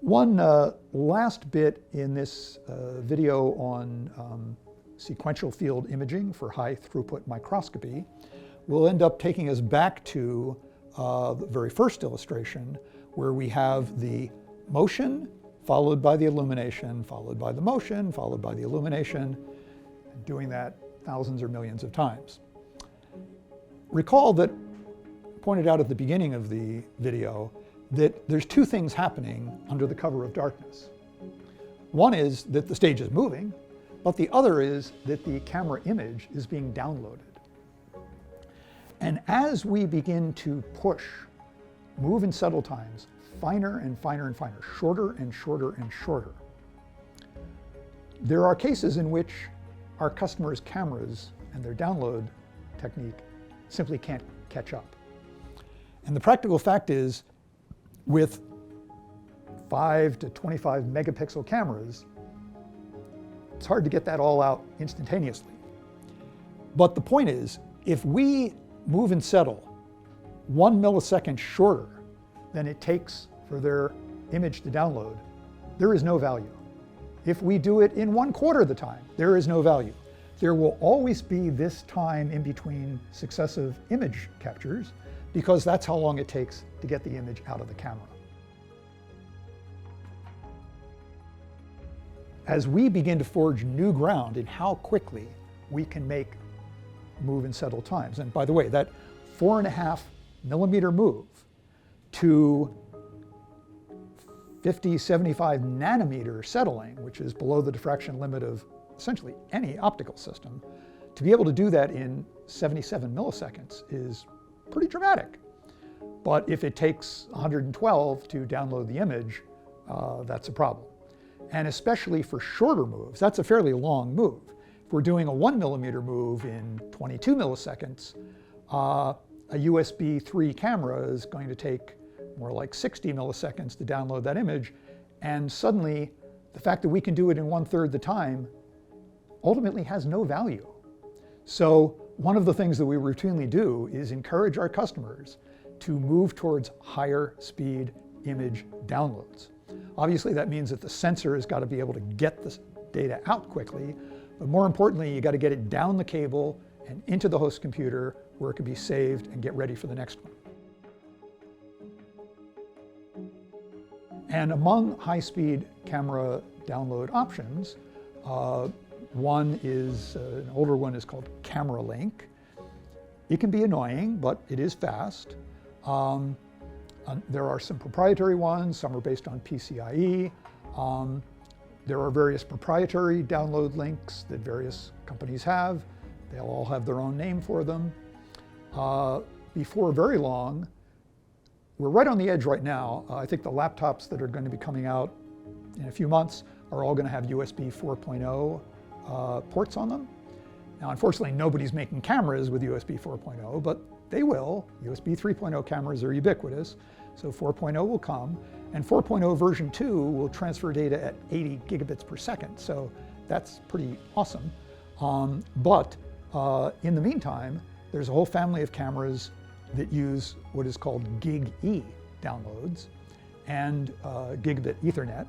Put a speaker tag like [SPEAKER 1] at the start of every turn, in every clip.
[SPEAKER 1] One last bit in this video on sequential field imaging for high throughput microscopy will end up taking us back to the very first illustration, where we have the motion followed by the illumination, followed by the motion, followed by the illumination, and doing that thousands or millions of times. Recall that I pointed out at the beginning of the video that there's two things happening under the cover of darkness. One is that the stage is moving, but the other is that the camera image is being downloaded. And as we begin to push move and settle times finer and finer and finer, shorter and shorter and shorter, there are cases in which our customers' cameras and their download technique simply can't catch up. And the practical fact is, with 5 to 25 megapixel cameras, it's hard to get that all out instantaneously. But the point is, if we move and settle 1 millisecond shorter than it takes for their image to download, there is no value. If we do it in 1/4 the time, there is no value. There will always be this time in between successive image captures, because that's how long it takes to get the image out of the camera. As we begin to forge new ground in how quickly we can make move and settle times, and by the way, that 4.5 millimeter move to 50, 75 nanometer settling, which is below the diffraction limit of essentially any optical system, to be able to do that in 77 milliseconds is pretty dramatic. But if it takes 112 to download the image, that's a problem. And especially for shorter moves, that's a fairly long move. If we're doing a 1 millimeter move in 22 milliseconds, a USB 3 camera is going to take more like 60 milliseconds to download that image. And suddenly, the fact that we can do it in 1/3 the time ultimately has no value. So one of the things that we routinely do is encourage our customers to move towards higher speed image downloads. Obviously, that means that the sensor has got to be able to get this data out quickly, but more importantly, you got to get it down the cable and into the host computer where it can be saved and get ready for the next one. And among high-speed camera download options, one is, an older one is called Camera Link. It can be annoying, but it is fast. There are some proprietary ones, some are based on PCIe. There are various proprietary download links that various companies have. They'll all have their own name for them. Before very long, we're right on the edge right now. I think the laptops that are going to be coming out in a few months are all going to have USB 4.0 ports on them. Now, unfortunately, nobody's making cameras with USB 4.0, but they will. USB 3.0 cameras are ubiquitous, so 4.0 will come. And 4.0 version 2 will transfer data at 80 gigabits per second, so that's pretty awesome. But in the meantime, there's a whole family of cameras that use what is called Gig-E downloads and gigabit Ethernet.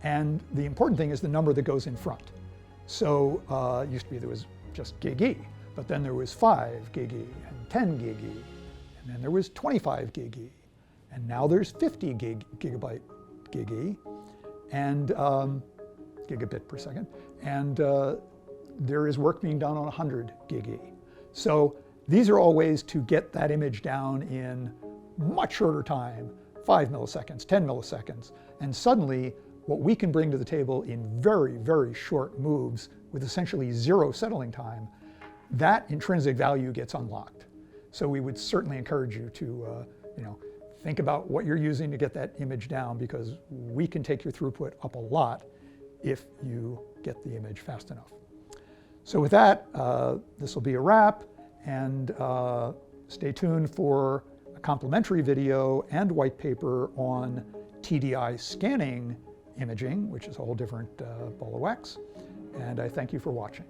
[SPEAKER 1] And the important thing is the number that goes in front. So it used to be there was just Gig-E, but then there was 5 Gig-E and 10 Gig-E, and then there was 25 Gig-E, and now there's 50 gigabyte Gig-E and gigabit per second, and there is work being done on 100 Gig-E. So these are all ways to get that image down in much shorter time, 5 milliseconds, 10 milliseconds, and suddenly what we can bring to the table in very, very short moves with essentially 0 settling time, that intrinsic value gets unlocked. So we would certainly encourage you to think about what you're using to get that image down, because we can take your throughput up a lot if you get the image fast enough. So with that, this will be a wrap, and stay tuned for a complimentary video and white paper on TDI scanning imaging, which is a whole different ball of wax. And I thank you for watching.